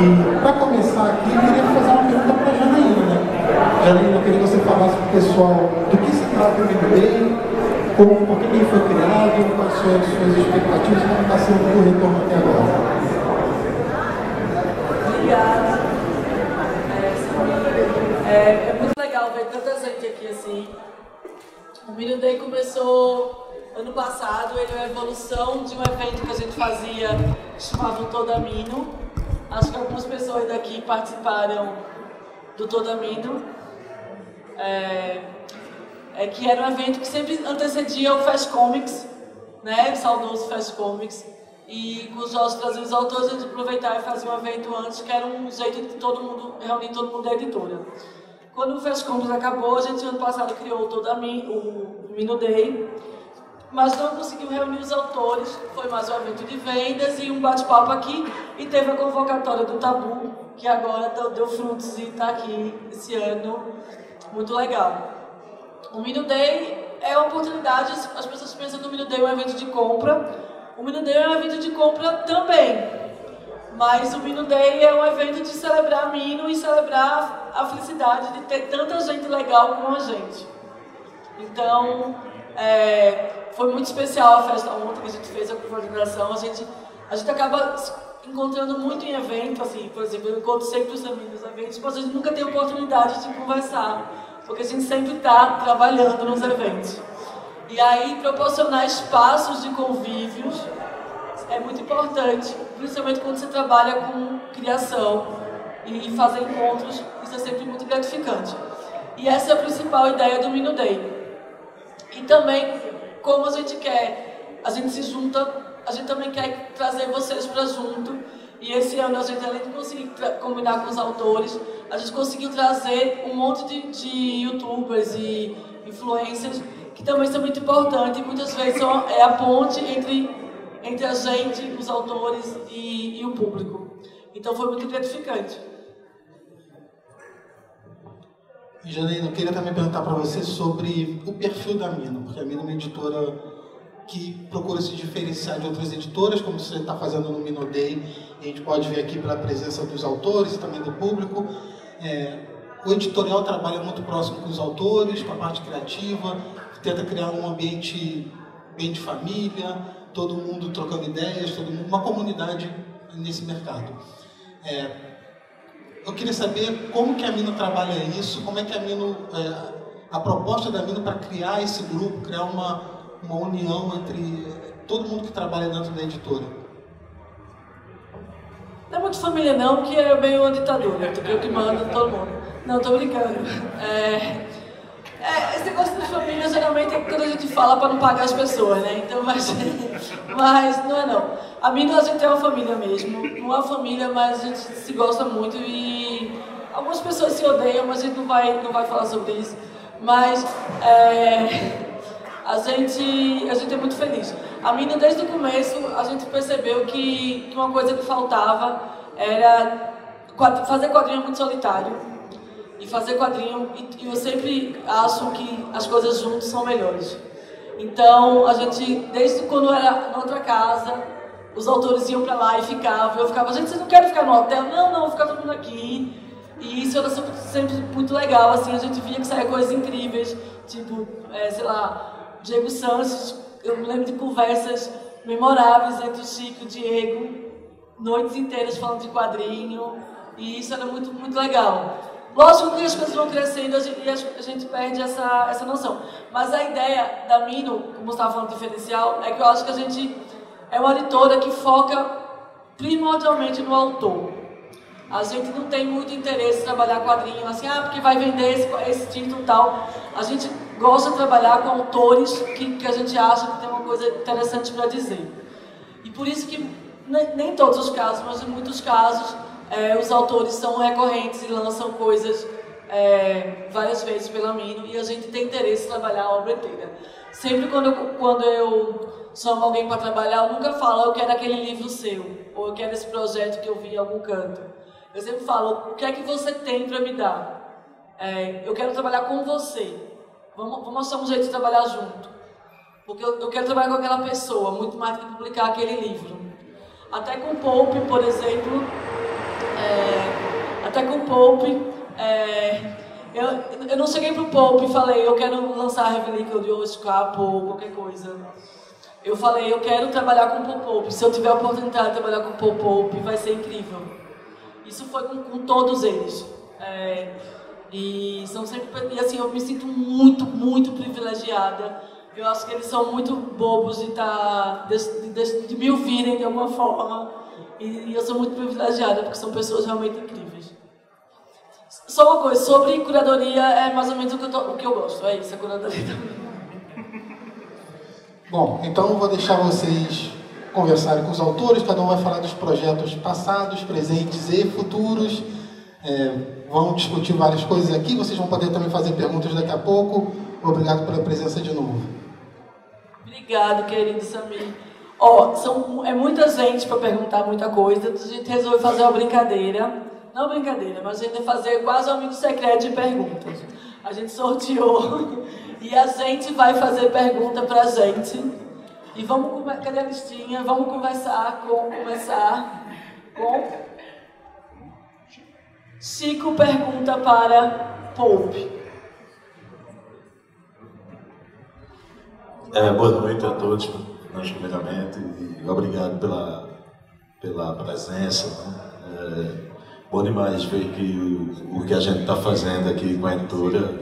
E para começar aqui, eu queria fazer uma pergunta para a Janaína, né? Janaína, eu queria que você falasse para o pessoal do que se trata o MinoDay, por que ele foi criado, quais são as suas expectativas, como está sendo o retorno até agora. Obrigada. É muito legal ver tanta gente aqui assim. O MinoDay começou ano passado, ele é uma evolução de um evento que a gente fazia, chamava o Toda Mino. Acho que algumas pessoas daqui participaram do Toda Mino. Que era um evento que sempre antecedia o Fast Comics, né? O saudoso Fast Comics. E com os jogos traziam os autores, a gente aproveitava e fazia um evento antes, que era um jeito de todo mundo, reunir todo mundo da editora. Quando o Fast Comics acabou, a gente ano passado criou o MinoDay, mas não conseguiu reunir os autores. Foi mais um evento de vendas e um bate-papo aqui, e teve a convocatória do Tabu, que agora deu frutos e está aqui esse ano. Muito legal. O MinoDay é uma oportunidade, as pessoas pensam que o MinoDay é um evento de compra. O MinoDay é um evento de compra também, mas o MinoDay é um evento de celebrar Mino e celebrar a felicidade de ter tanta gente legal como a gente. Então, foi muito especial a festa ontem que a gente fez a coordenação. A gente acaba encontrando muito em evento, assim, por exemplo, eu encontro sempre os amigos nos eventos, mas a gente nunca tem oportunidade de conversar, porque a gente sempre está trabalhando nos eventos. E aí, proporcionar espaços de convívios é muito importante, principalmente quando você trabalha com criação e fazer encontros, isso é sempre muito gratificante. E essa é a principal ideia do MinoDay. E também, como a gente se junta, a gente também quer trazer vocês para junto. E esse ano a gente, além de conseguir combinar com os autores, a gente conseguiu trazer um monte de youtubers e influencers que também são muito importantes, e muitas vezes é a ponte entre a gente, os autores e o público. Então foi muito gratificante. Janaína, eu queria também perguntar para você sobre o perfil da Mino, porque a Mino é uma editora que procura se diferenciar de outras editoras, como você está fazendo no MinoDay, e a gente pode ver aqui pela presença dos autores e também do público. O editorial trabalha muito próximo com os autores, com a parte criativa, tenta criar um ambiente bem de família, todo mundo trocando ideias, todo mundo, uma comunidade nesse mercado. Eu queria saber como que a Mino trabalha isso, como é que a Mino, a proposta da Mino para criar esse grupo, criar uma união entre todo mundo que trabalha dentro da editora. Não é muito família não, porque é meio uma ditadura, eu que mando todo mundo. Não, tô brincando. Esse negócio de família geralmente é quando a gente fala para não pagar as pessoas, né? Então, mas não é não. A Mino, a gente é uma família mesmo. Não é uma família, mas a gente se gosta muito e algumas pessoas se odeiam, mas a gente não vai falar sobre isso. Mas a gente é muito feliz. A Mino, desde o começo, a gente percebeu que uma coisa que faltava era fazer quadrinho é muito solitário. E fazer quadrinho, e eu sempre acho que as coisas juntos são melhores. Então, a gente, desde quando era na outra casa, os autores iam pra lá e ficavam. Eu ficava, gente, vocês não querem ficar no hotel? Não, vou ficar todo mundo aqui. E isso era sempre muito legal, assim, a gente via que saía coisas incríveis, tipo, sei lá, Diego Sanches. Eu me lembro de conversas memoráveis entre o Chico e o Diego, noites inteiras falando de quadrinho, e isso era muito, muito legal. Lógico que as coisas vão crescendo e a gente perde essa noção. Mas a ideia da Mino, como você estava falando diferencial, é que eu acho que a gente é uma editora que foca primordialmente no autor. A gente não tem muito interesse em trabalhar quadrinho assim, porque vai vender esse título e tal. A gente gosta de trabalhar com autores que a gente acha que tem uma coisa interessante para dizer. E por isso que, nem em todos os casos, mas em muitos casos, os autores são recorrentes e lançam coisas várias vezes pela Mino, e a gente tem interesse em trabalhar a obra inteira. Sempre quando eu chamo alguém para trabalhar, eu nunca falo, eu quero aquele livro seu, ou eu quero esse projeto que eu vi em algum canto. Eu sempre falo, o que é que você tem para me dar? Eu quero trabalhar com você. Vamos achar um jeito de trabalhar junto. Porque eu quero trabalhar com aquela pessoa, muito mais do que publicar aquele livro. Até com o Pope, por exemplo, até com o Pope. Eu não cheguei pro Pope e falei, eu quero lançar Heavy Liquid ou Scrap ou qualquer coisa. Eu falei, eu quero trabalhar com o Paul Pope. Se eu tiver a oportunidade de trabalhar com o Paul Pope, vai ser incrível. Isso foi com todos eles. E são sempre, e assim, eu me sinto muito, muito privilegiada. Eu acho que eles são muito bobos de me ouvirem de alguma forma. E eu sou muito privilegiada, porque são pessoas realmente incríveis. Só uma coisa, sobre curadoria, é mais ou menos o que eu gosto. É isso, a curadoria também. Bom, então eu vou deixar vocês conversarem com os autores, cada um vai falar dos projetos passados, presentes e futuros. Vão discutir várias coisas aqui, vocês vão poder também fazer perguntas daqui a pouco. Obrigado pela presença de novo. Obrigado, querido Samir. É muita gente para perguntar muita coisa, a gente resolveu fazer uma brincadeira. Não brincadeira, mas a gente vai fazer quase um amigo secreto de perguntas. A gente sorteou e a gente vai fazer pergunta pra gente. E vamos, cadê a listinha? Vamos começar com Chico pergunta para Pope. Boa noite a todos, primeiramente, e obrigado pela presença. Bom demais ver que o que a gente está fazendo aqui com a editora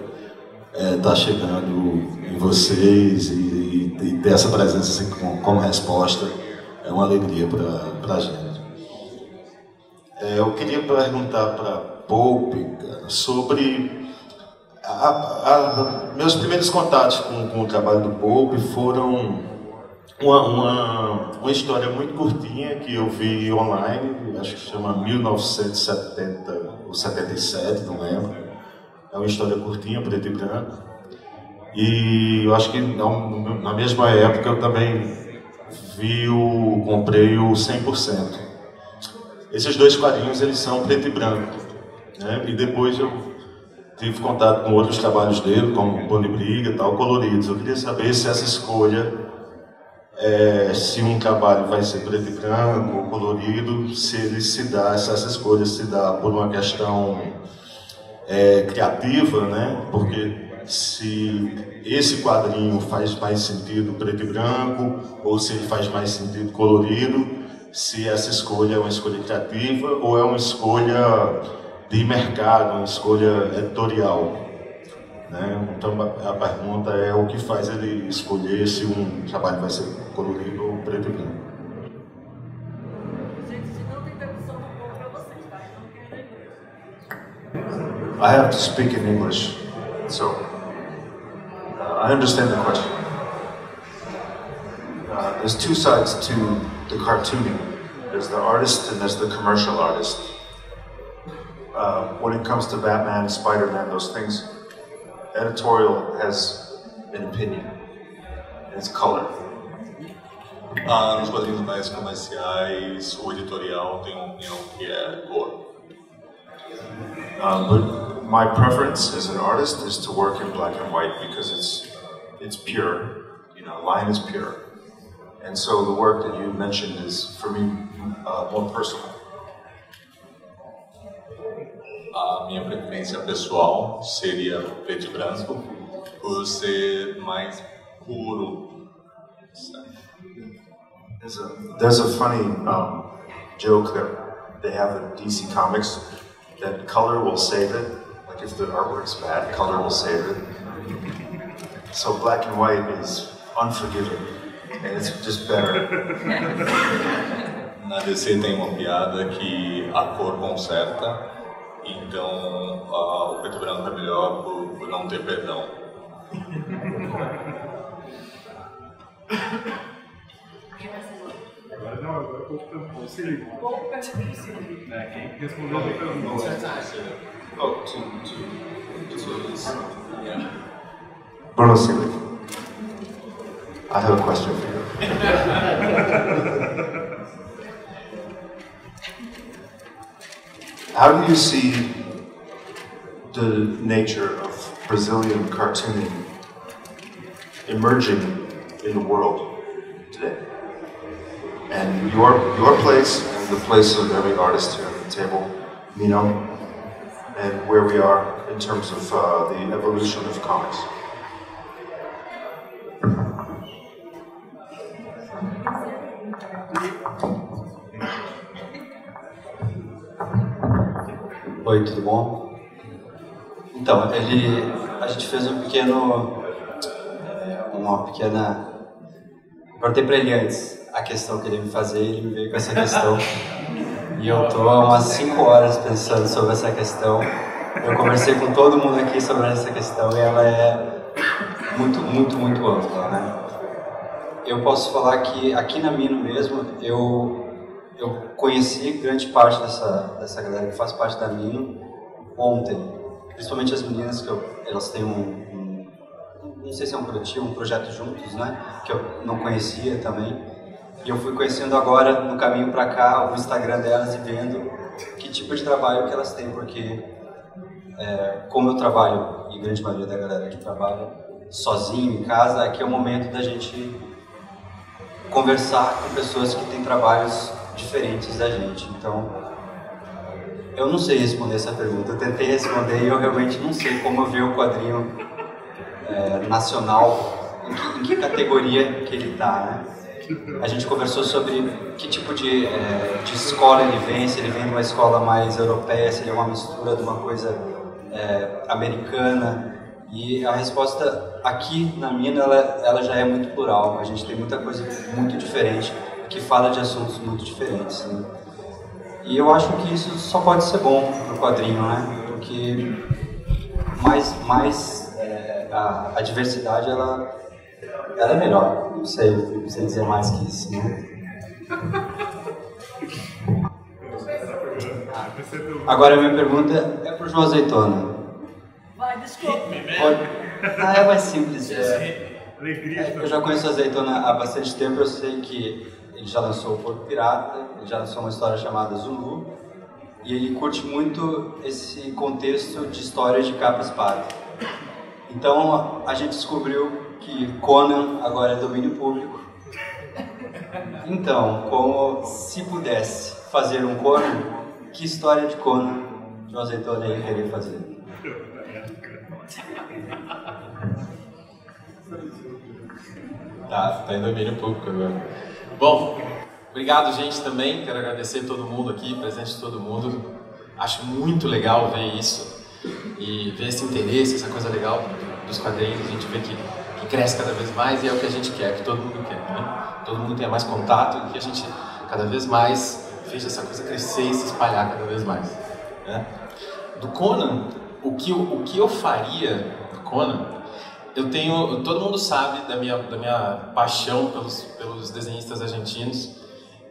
está chegando em vocês e ter essa presença assim, como resposta é uma alegria para a gente. Eu queria perguntar para Pope sobre meus primeiros contatos com o trabalho do Pope foram uma história muito curtinha que eu vi online, acho que chama 1970 ou 77, não lembro. É uma história curtinha, preto e branco. E eu acho que na mesma época eu também comprei o 100%. Esses dois quadrinhos eles são preto e branco, né? E depois eu tive contato com outros trabalhos dele, como Pano e Briga e tal, coloridos. Eu queria saber se essa escolha se um trabalho vai ser preto e branco ou colorido, se essa escolha se dá por uma questão criativa, né? Porque se esse quadrinho faz mais sentido preto e branco ou se ele faz mais sentido colorido, se essa escolha é uma escolha criativa ou é uma escolha de mercado, uma escolha editorial. Né? Então a pergunta é o que faz ele escolher se um trabalho vai ser colorido ou preto e branco. I have to speak in English, so I understand the question. There's two sides to the cartooning. There's the artist and there's the commercial artist. When it comes to Batman, Spider-Man, those things, editorial has an opinion, and it's color. Nos quadrinhos mais comerciais, o editorial tem uma opinião que é cor. But my preference as an artist is to work in black and white because it's pure. You know, line is pure, and so the work that you mentioned is for me more personal. A minha preferência pessoal seria preto e branco, por ser mais puro. There's a funny joke that they have in DC Comics that color will save it. Like if the artwork's bad, color will save it. So black and white is unforgiving, and it's just better. Na DC tem uma piada que a cor conserta. Então, o preto e branco é melhor por não ter perdão. Agora não, agora eu vou se liga. Quem respondeu a pergunta? Bruno Silic, I have a question for you. How do you see the nature of Brazilian cartooning emerging in the world today? And your place and the place of every artist here at the table, Mino and where we are in terms of the evolution of comics. Oi, tudo bom? Então, a gente fez uma pequena... Perguntei para ele antes a questão que ele ia me fazer, ele me veio com essa questão. E eu tô há umas 5 horas pensando sobre essa questão. Eu conversei com todo mundo aqui sobre essa questão e ela é muito, muito, muito ampla, né? Eu posso falar que aqui na Mino mesmo, eu conheci grande parte dessa galera que faz parte da Mino ontem. Principalmente as meninas, elas têm não sei se é um coletivo, um projeto juntos, né? Que eu não conhecia também. E eu fui conhecendo agora, no caminho para cá, o Instagram delas e vendo que tipo de trabalho que elas têm, porque como eu trabalho, e a grande maioria da galera que trabalha sozinho em casa, aqui é o momento da gente conversar com pessoas que têm trabalhos diferentes da gente. Então, eu não sei responder essa pergunta. Eu tentei responder e eu realmente não sei como eu ver o quadrinho nacional, em que categoria que ele está, né? A gente conversou sobre que tipo de escola ele vem, se ele vem de uma escola mais europeia, se ele é uma mistura de uma coisa americana. E a resposta aqui na Mino, ela já é muito plural. A gente tem muita coisa muito diferente, que fala de assuntos muito diferentes, né? E eu acho que isso só pode ser bom pro quadrinho, né? Porque a diversidade, ela é melhor. Não sei dizer mais que isso, né? Agora a minha pergunta é pro João Azeitona. Vai, desculpa. É mais simples. Eu já conheço o Azeitona há bastante tempo, eu sei que ele já lançou o Porco Pirata, ele já lançou uma história chamada Zulu, e ele curte muito esse contexto de história de capa e espada. Então a gente descobriu que Conan agora é domínio público. Então, como se pudesse fazer um Conan, que história de Conan o Azeitona ia querer fazer? Tá em domínio público agora. Bom, obrigado, gente, também. Quero agradecer todo mundo aqui, presente de todo mundo. Acho muito legal ver isso e ver esse interesse, essa coisa legal dos quadrinhos. A gente vê que cresce cada vez mais e é o que a gente quer, que todo mundo quer, né? Todo mundo tenha mais contato e que a gente cada vez mais veja essa coisa crescer e se espalhar cada vez mais, né? Do Conan, o que eu faria do Conan, todo mundo sabe da minha paixão pelos desenhistas argentinos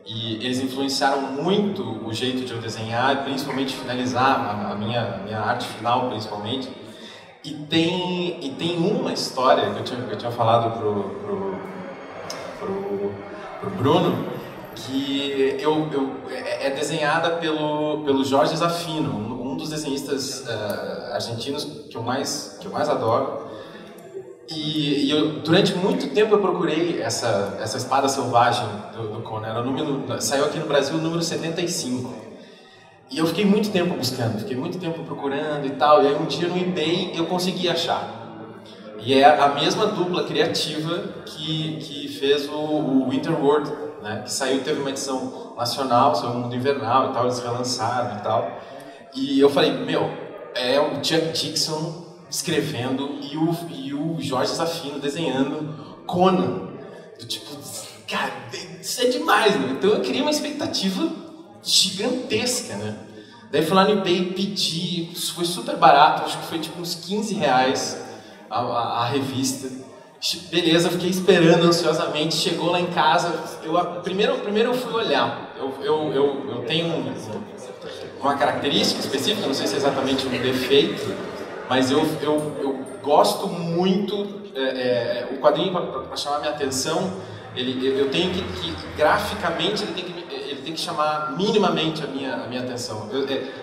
e eles influenciaram muito o jeito de eu desenhar, principalmente finalizar a minha arte final, principalmente. E tem uma história que eu tinha falado pro Bruno, que é desenhada pelo Jorge Zafino, um dos desenhistas argentinos que eu mais adoro. E durante muito tempo eu procurei essa espada selvagem do Conan. Saiu aqui no Brasil o número 75. E eu fiquei muito tempo buscando, fiquei muito tempo procurando e tal. E aí um dia no eBay eu consegui achar. E é a mesma dupla criativa que fez o Winterworld, né? Que teve uma edição nacional, saiu o Mundo Invernal e tal, eles relançaram e tal. E eu falei, é o Chuck Dixon escrevendo e o Jorge Zafino desenhando Conan. Tipo, cara, isso é demais, né? Então eu criei uma expectativa gigantesca, né? Daí fui lá no eBay, pedi, foi super barato, acho que foi tipo uns R$15 a revista. Beleza, fiquei esperando ansiosamente, chegou lá em casa, primeiro eu fui olhar, eu tenho uma característica específica, não sei se é exatamente um defeito, mas eu gosto muito, o quadrinho para chamar minha atenção, eu tenho que graficamente ele tem que chamar minimamente a minha atenção.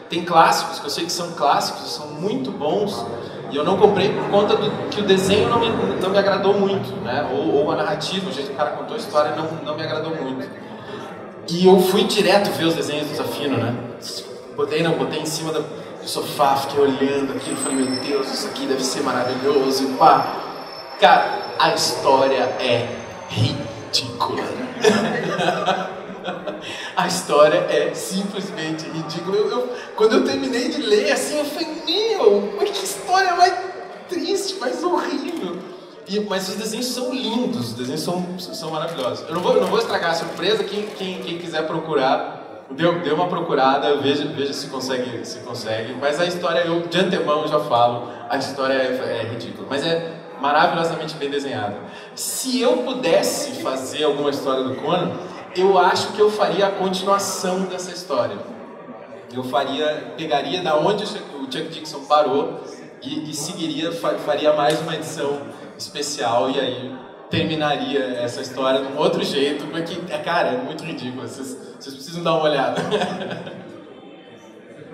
Tem clássicos que eu sei que são clássicos, são muito bons, e eu não comprei por conta que o desenho não me agradou muito, né? Ou a narrativa, o jeito que o cara contou a história não me agradou muito. E eu fui direto ver os desenhos do Zafino, né? botei em cima do sofá, fiquei olhando aquilo, falei, meu Deus, isso aqui deve ser maravilhoso, e pá. Cara, a história é ridícula. A história é simplesmente ridícula. Quando eu terminei de ler, assim, eu falei, mas que história mais triste, mais horrível. Mas os desenhos são lindos, os desenhos são maravilhosos. Eu não vou estragar a surpresa, quem quiser procurar, dê uma procurada, veja se consegue. Mas a história, eu de antemão já falo, a história é ridícula, mas é maravilhosamente bem desenhada. Se eu pudesse fazer alguma história do Conan, eu acho que eu faria a continuação dessa história. Eu pegaria da onde o Chuck Dixon parou e seguiria, faria mais uma edição especial e aí terminaria essa história de um outro jeito, porque, cara, é muito ridículo, vocês precisam dar uma olhada.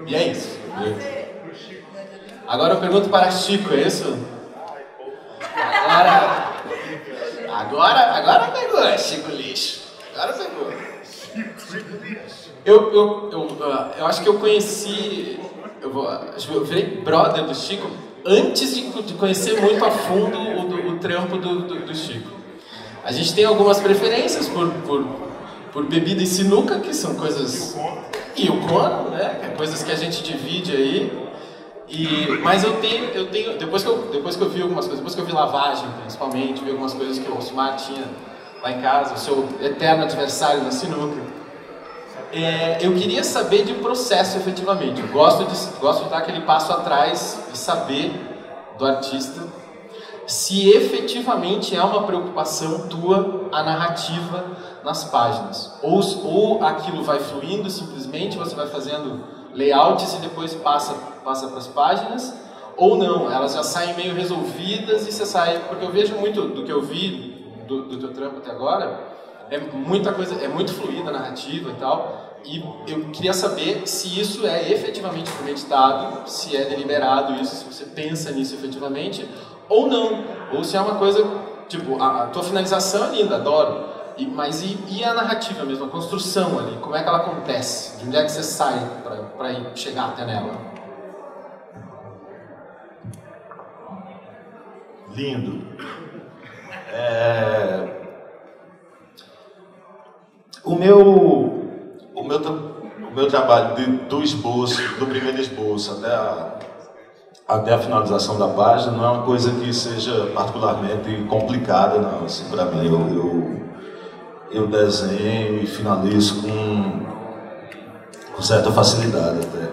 E é isso. Agora eu pergunto para Chico, é isso? Agora pegou, Chico Lixo. Agora pegou. Eu acho que eu conheci, eu virei brother do Chico antes de conhecer muito a fundo o trampo do Chico. A gente tem algumas preferências por bebida e sinuca, que são coisas... E o Conan, né? Coisas que a gente divide aí. Mas eu tenho depois que eu vi algumas coisas, depois que eu vi Lavagem, principalmente, vi algumas coisas que o Osmar tinha lá em casa, o seu eterno adversário na sinuca. Eu queria saber de processo, efetivamente. Eu gosto de dar aquele passo atrás e saber do artista se efetivamente é uma preocupação tua a narrativa nas páginas. Ou aquilo vai fluindo simplesmente, você vai fazendo layouts e depois passa para as páginas, ou não, elas já saem meio resolvidas e você sai... Porque eu vejo muito do que eu vi do teu trampo até agora, é muita coisa, é muito fluida a narrativa e tal, e eu queria saber se isso é efetivamente premeditado, se é deliberado isso, se você pensa nisso efetivamente, ou não, ou se é uma coisa, tipo, a tua finalização é linda, adoro, mas a narrativa mesmo, a construção ali, como é que ela acontece? De onde é que você sai para chegar até nela? Lindo. O meu trabalho do esboço, do primeiro esboço até a finalização da página, não é uma coisa que seja particularmente complicada, não. Assim, para mim, eu desenho e finalizo com certa facilidade até.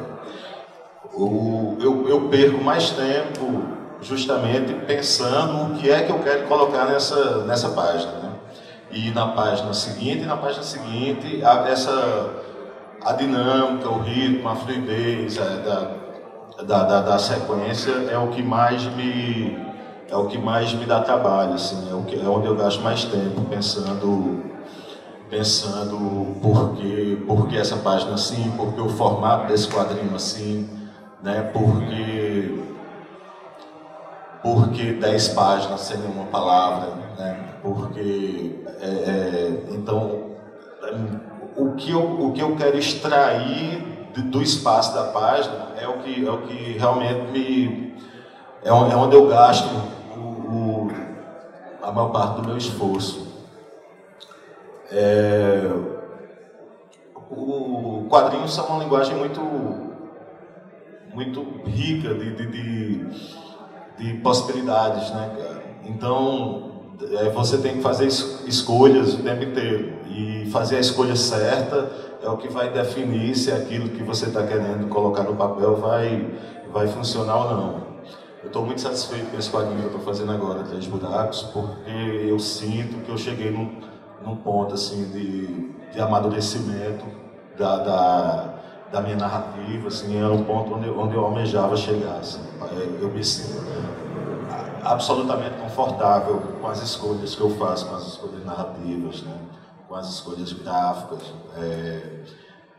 Eu perco mais tempo justamente pensando o que é que eu quero colocar nessa página, né? E na página seguinte, a dinâmica, o ritmo, a fluidez da sequência é o que mais me dá trabalho, assim, é onde eu gasto mais tempo pensando por que essa página assim, por que o formato desse quadrinho assim, né? Porque 10 páginas sem nenhuma palavra, né? Então, o que eu quero extrair do espaço da página é o que realmente é onde eu gasto a maior parte do meu esforço. O quadrinhos são uma linguagem muito rica de possibilidades, né, cara? Então, você tem que fazer escolhas o tempo inteiro. E fazer a escolha certa é o que vai definir se aquilo que você está querendo colocar no papel vai funcionar ou não. Eu estou muito satisfeito com esse quadrinho que eu estou fazendo agora, 3 Buracos, porque eu sinto que eu cheguei num ponto assim, de amadurecimento da minha narrativa, assim, era um ponto onde eu almejava chegar. Assim. Eu me sinto absolutamente confortável com as escolhas que eu faço, com as escolhas narrativas, né? Com as escolhas gráficas.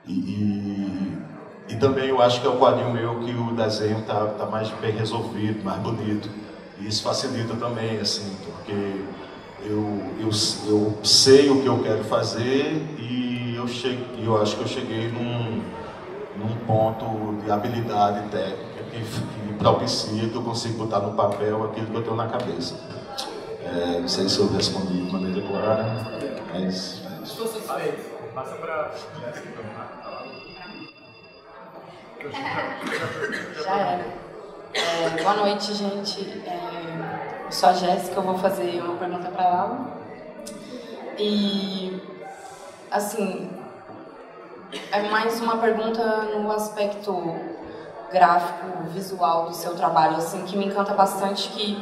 E também eu acho que é o quadrinho meu que o desenho está mais bem resolvido, mais bonito. E isso facilita também, assim, porque eu sei o que eu quero fazer e eu acho que eu cheguei num ponto de habilidade técnica que propicia que eu consiga botar no papel aquilo que eu tenho na cabeça. Não sei se eu respondi de maneira clara, mas... Estou satisfeito. Passa para... Já era. Boa noite, gente. Eu sou a Jéssica, eu vou fazer uma pergunta para a Laura. E, assim, é mais uma pergunta no aspecto gráfico, visual do seu trabalho, assim, que me encanta bastante, que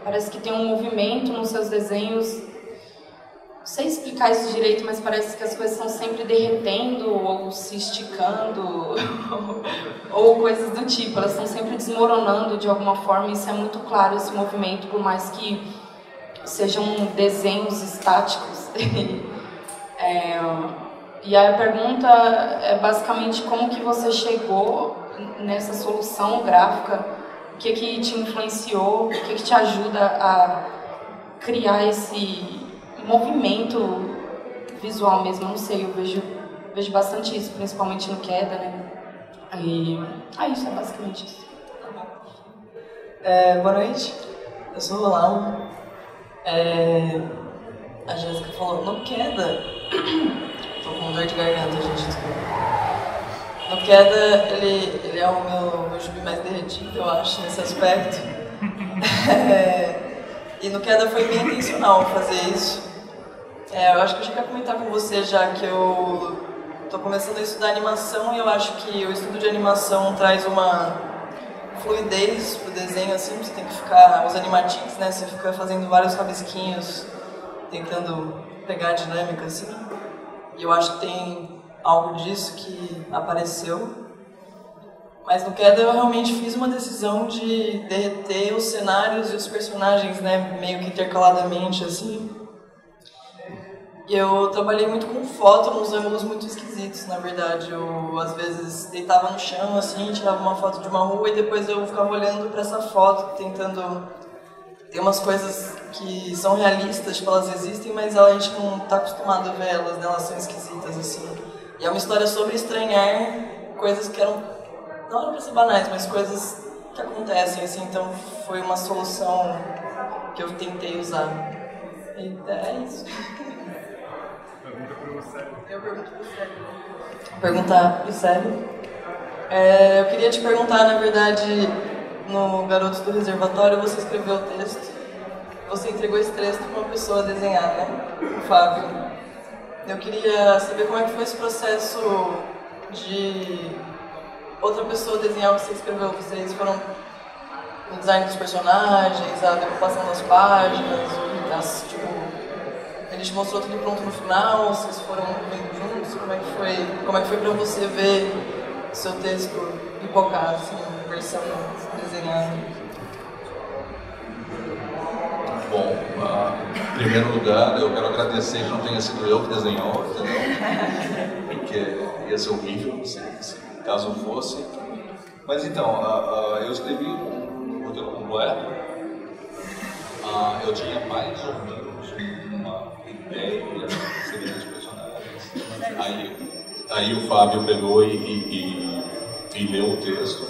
parece que tem um movimento nos seus desenhos. Não sei explicar isso direito, mas parece que as coisas estão sempre derretendo ou se esticando ou coisas do tipo. Elas estão sempre desmoronando de alguma forma. Isso é muito claro, esse movimento, por mais que sejam desenhos estáticos. E a pergunta é basicamente como que você chegou nessa solução gráfica, o que te influenciou, o que te ajuda a criar esse movimento visual mesmo. Eu não sei, eu vejo bastante isso, principalmente no Queda, né? E isso é basicamente isso. Boa noite, eu sou o Laura. A Jéssica falou, no Queda, tô com dor de garganta, gente, desculpa. No Queda, ele é o meu gibi mais derretido, eu acho, nesse aspecto. E no Queda foi bem intencional fazer isso. Eu acho que eu já quero comentar com você já que eu tô começando a estudar animação e eu acho que o estudo de animação traz uma fluidez pro desenho, assim, você tem que ficar, os animatics, né, você fica fazendo vários rabisquinhos, tentando pegar a dinâmica, assim. E eu acho que tem algo disso que apareceu. Mas no Queda eu realmente fiz uma decisão de derreter os cenários e os personagens, né, meio que intercaladamente, assim. E eu trabalhei muito com foto, nos ângulos muito esquisitos, na verdade. Eu, às vezes, deitava no chão, assim, tirava uma foto de uma rua e depois eu ficava olhando para essa foto, tentando... Tem umas coisas que são realistas, tipo, elas existem, mas a gente não está acostumado a ver elas, né? Elas são esquisitas, assim. E é uma história sobre estranhar coisas que eram... Não eram para ser banais, mas coisas que acontecem, assim. Então, foi uma solução que eu tentei usar. E é isso. Eu pergunto pro Célio. Perguntar pro Célio. Eu queria te perguntar, na verdade, no Garotos do Reservatório, você escreveu o texto. Você entregou esse texto para uma pessoa desenhar, né? O Fábio. Eu queria saber como é que foi esse processo de outra pessoa desenhar o que você escreveu. Vocês foram no design dos personagens, a decoração das páginas, ele te mostrou tudo pronto no final, vocês foram vendo juntos, como é que foi pra você ver o seu texto pipocar, assim, versão desenhada? Bom, em primeiro lugar, eu quero agradecer que não tenha sido eu que desenhou, entendeu? Porque ia ser horrível se caso fosse. Mas então, eu escrevi um roteiro completo, eu tinha mais ou menos uma ideia que seriam os personagens. Aí o Fábio pegou e leu o texto,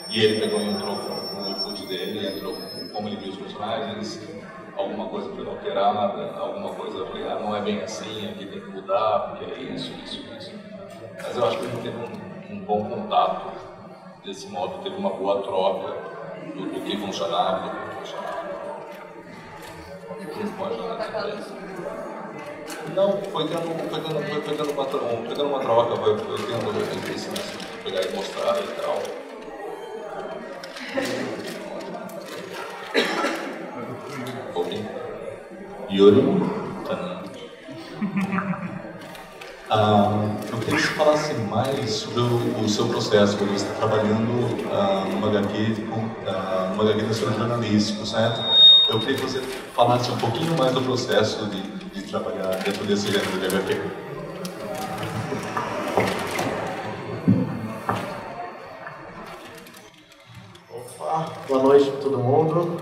e ele pegou e entrou com o input dele, entrou com como ele viu os personagens, alguma coisa para alterar, alguma coisa eu falei, não é bem assim, aqui tem que mudar, porque é isso. Mas eu acho que a gente teve um bom contato, desse modo, teve uma boa troca do que funcionava e do que não funcionava. Não, foi tendo uma troca, foi tendo interesse em pegar e mostrar e tal. Yuri? Eu queria que você falasse mais sobre o seu processo, quando você está trabalhando numa HQ da história jornalística, certo? Eu queria que você falasse um pouquinho mais do processo de trabalhar dentro desse gênero de HQ. Opa, boa noite para todo mundo.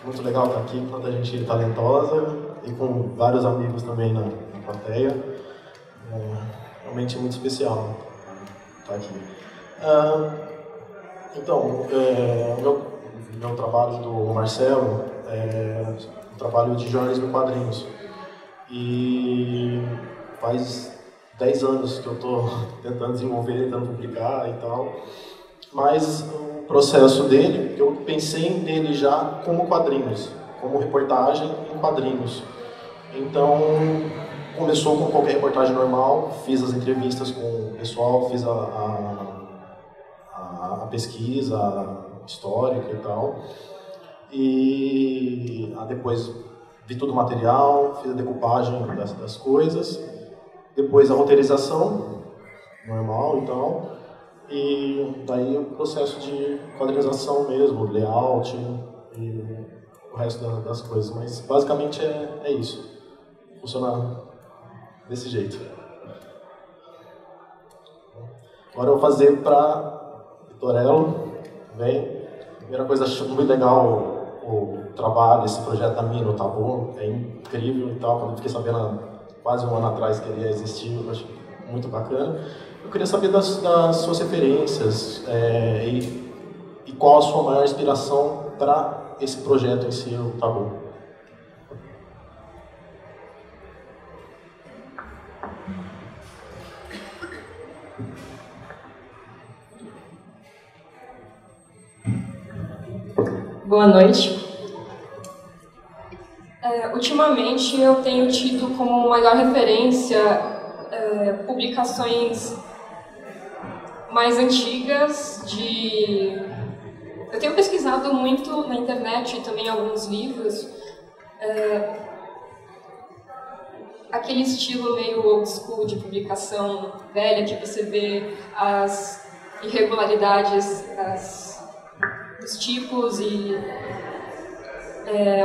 Muito legal estar aqui com tanta gente talentosa e com vários amigos também na plateia. Realmente muito especial. estar aqui. Então, meu trabalho do Marcelo é um trabalho de jornalismo em quadrinhos. E faz 10 anos que eu estou tentando desenvolver, tentando publicar e tal. Mas o processo dele, eu pensei nele já como quadrinhos, como reportagem em quadrinhos. Então, começou com qualquer reportagem normal, fiz as entrevistas com o pessoal, fiz a pesquisa histórica e tal. E depois vi todo o material, fiz a decupagem das coisas, depois a roteirização, normal e tal. E daí o processo de quadrinização mesmo, layout e o resto das coisas. Mas basicamente é isso. Funciona desse jeito. Agora eu vou fazer para Vitorello. Bem, primeira coisa, acho muito legal o trabalho, esse projeto da Mino, tá bom? É incrível e tal. Quando eu fiquei sabendo há quase um ano atrás que ele ia existir, eu achei muito bacana. Eu queria saber das suas referências e qual a sua maior inspiração para esse projeto em si, o Tabu. Boa noite. Ultimamente eu tenho tido como maior referência publicações mais antigas eu tenho pesquisado muito na internet e também alguns livros aquele estilo meio old school de publicação velha que você vê as irregularidades, os tipos e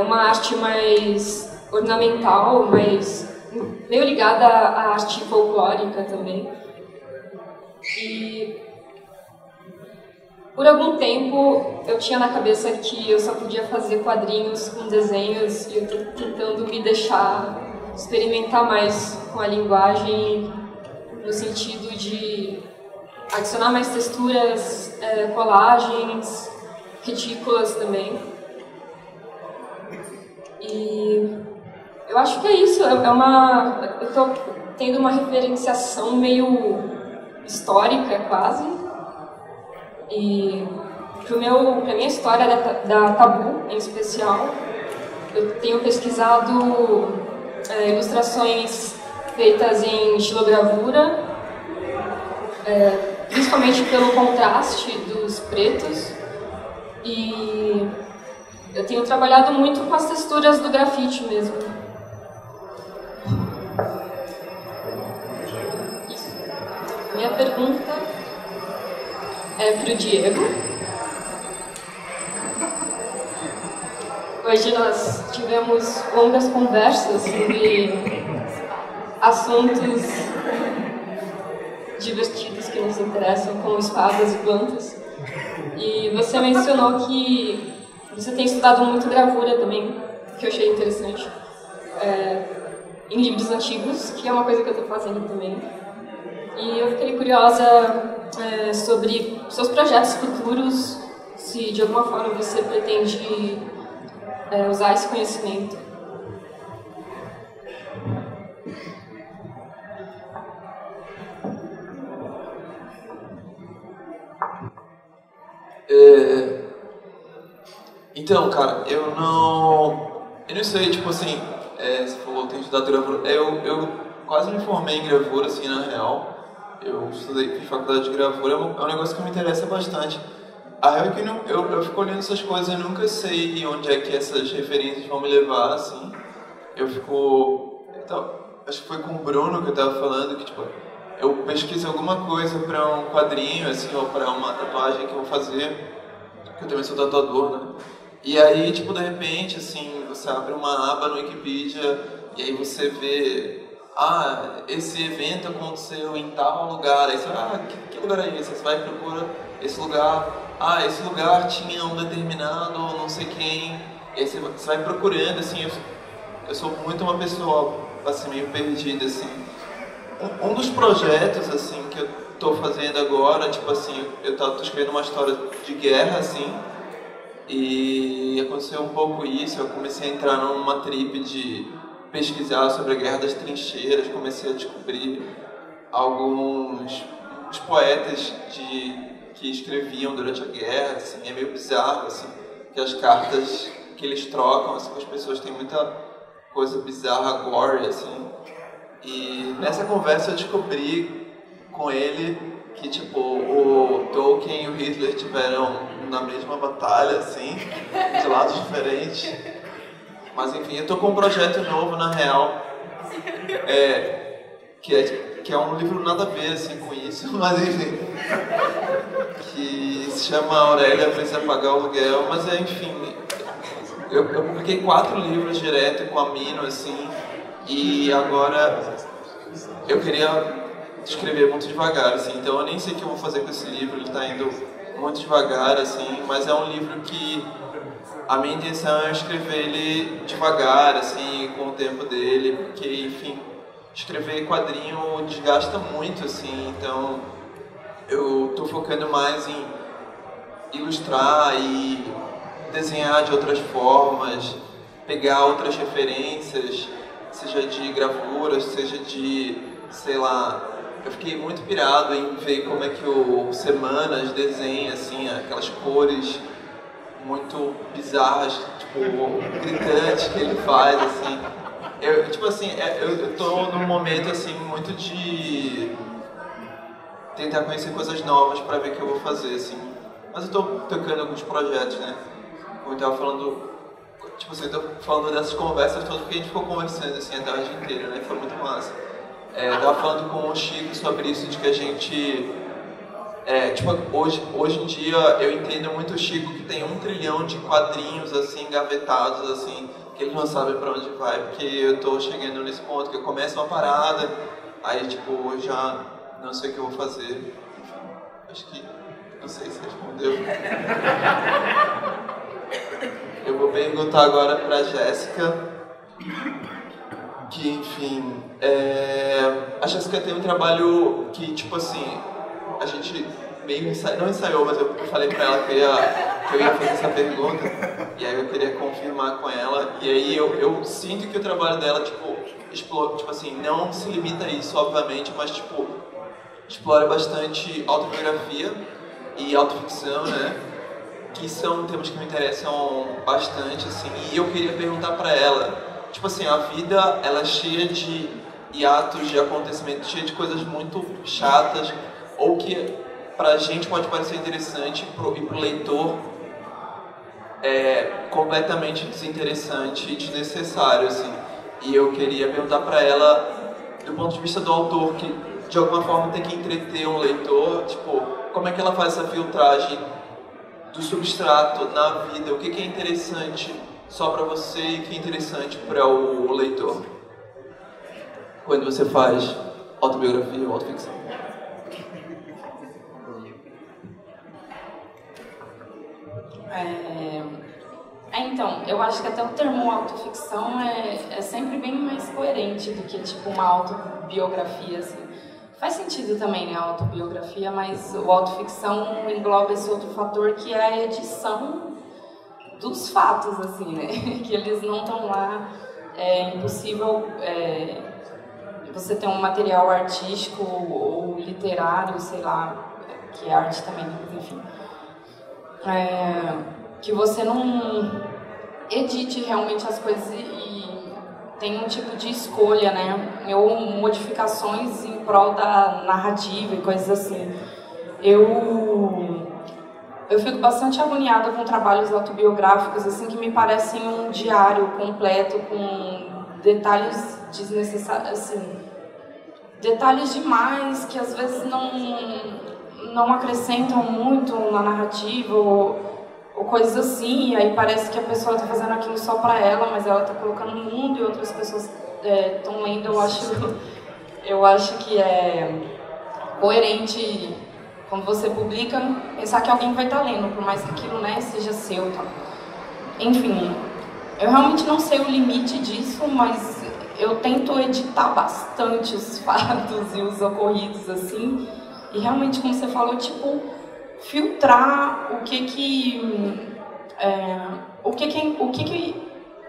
uma arte mais ornamental, meio ligada à arte folclórica também. E por algum tempo eu tinha na cabeça que eu só podia fazer quadrinhos com desenhos e eu estou tentando me deixar experimentar mais com a linguagem no sentido de adicionar mais texturas, colagens, retículas também. E eu acho que é isso, eu estou tendo uma referenciação meio histórica quase. E para minha história da Tabu em especial, eu tenho pesquisado ilustrações feitas em estilogravura, principalmente pelo contraste dos pretos. E eu tenho trabalhado muito com as texturas do grafite mesmo. Isso. Minha pergunta é para o Diego. Hoje nós tivemos longas conversas sobre assuntos divertidos que nos interessam, como espadas e plantas. E você mencionou que você tem estudado muito gravura também, que eu achei interessante, em livros antigos, que é uma coisa que eu estou fazendo também. E eu fiquei curiosa sobre seus projetos futuros, se de alguma forma você pretende usar esse conhecimento. Então, cara, eu não sei, tipo assim, você falou que tem estudado gravura, eu quase me formei em gravura, assim, na real. Eu fiz faculdade de gravura, é um negócio que me interessa bastante. A real é que eu fico olhando essas coisas, eu nunca sei onde é que essas referências vão me levar, assim. Então, acho que foi com o Bruno que eu tava falando, que tipo, eu pesquiso alguma coisa pra um quadrinho, assim, ou pra uma tatuagem que eu vou fazer, que eu também sou tatuador, né? E aí, tipo, de repente, assim, você abre uma aba no Wikipedia e aí você vê, esse evento aconteceu em tal lugar, aí você vai, que lugar é esse? Você vai e procura esse lugar, esse lugar tinha um determinado não sei quem, e aí você vai procurando, assim, eu sou muito uma pessoa, assim, meio perdida, assim. um dos projetos, assim, que eu tô fazendo agora, tipo assim, eu tô escrevendo uma história de guerra, assim, e aconteceu um pouco isso, eu comecei a entrar numa trip de pesquisar sobre a Guerra das Trincheiras, comecei a descobrir alguns poetas que escreviam durante a guerra, assim, é meio bizarro, assim, que as cartas que eles trocam, assim, com as pessoas tem muita coisa bizarra, gore, assim. E nessa conversa eu descobri com ele que, tipo, o Tolkien e o Hitler tiveram na mesma batalha, assim, de lados diferentes. Mas enfim, eu tô com um projeto novo, na real, que é um livro nada a ver, assim, com isso, mas enfim, que se chama Aurélia Precisa Pagar o Aluguel, mas enfim, eu publiquei 4 livros direto com a Mino, assim, e agora eu queria escrever muito devagar, assim, então eu nem sei o que eu vou fazer com esse livro, ele tá indo muito devagar, assim, mas é um livro que a minha intenção é escrever ele devagar, assim, com o tempo dele, porque, enfim, escrever quadrinho desgasta muito, assim, então eu tô focando mais em ilustrar e desenhar de outras formas, pegar outras referências, seja de gravuras, seja de, sei lá, eu fiquei muito pirado em ver como é que o Semanas desenha, assim, aquelas cores muito bizarras, tipo, gritantes que ele faz, assim. Tipo assim, eu tô num momento, assim, muito de tentar conhecer coisas novas para ver o que eu vou fazer, assim. Mas eu tô tocando alguns projetos, né? Como eu tava falando, tipo assim, eu tô falando dessas conversas todas porque a gente ficou conversando, assim, a tarde inteira, né? Foi muito massa. Eu tava falando com o Chico sobre isso, de que a gente... tipo, hoje em dia eu entendo muito o Chico que tem 1 trilhão de quadrinhos, assim, engavetados, assim, que ele não sabe pra onde vai, porque eu tô chegando nesse ponto que eu começo uma parada, aí, tipo, eu já não sei o que eu vou fazer. Enfim, acho que... não sei se respondeu. Eu vou perguntar agora pra Jéssica, que, enfim, a Jéssica tem um trabalho que, tipo assim, a gente meio não ensaiou, mas eu falei pra ela que eu ia fazer essa pergunta, e aí eu queria confirmar com ela, e aí eu sinto que o trabalho dela, tipo, explora, tipo assim, não se limita a isso, obviamente, mas, tipo, explora bastante autobiografia e autoficção, né, que são temas que me interessam bastante, assim, e eu queria perguntar pra ela, tipo assim, a vida, ela é cheia de hiatos, de acontecimentos, cheia de coisas muito chatas, ou que pra gente pode parecer interessante e pro leitor completamente desinteressante e desnecessário, assim. E eu queria perguntar pra ela, do ponto de vista do autor, que de alguma forma tem que entreter um leitor, tipo, como é que ela faz essa filtragem do substrato na vida, o que é interessante só pra você e o que é interessante para o leitor quando você faz autobiografia ou autoficção. Então, eu acho que até o termo autoficção é sempre bem mais coerente do que, tipo, uma autobiografia, assim. Faz sentido também, né, a autobiografia, mas o autoficção engloba esse outro fator que é a edição dos fatos, assim, né, que eles não estão lá. É impossível você ter um material artístico ou literário, sei lá, que é arte também, enfim, que você não edite realmente as coisas e tem um tipo de escolha, né? Ou modificações em prol da narrativa e coisas assim. Eu fico bastante agoniada com trabalhos autobiográficos, assim, que me parecem um diário completo com detalhes desnecessários, assim, detalhes demais que às vezes não acrescentam muito na narrativa ou coisas assim, e aí parece que a pessoa está fazendo aquilo só para ela, mas ela está colocando no mundo e outras pessoas estão lendo. Eu acho que é coerente quando você publica pensar que alguém vai estar lendo, por mais que aquilo, né, seja seu, tá? Enfim, eu realmente não sei o limite disso, mas eu tento editar bastante os fatos e os ocorridos, assim, e realmente, como você falou, tipo, filtrar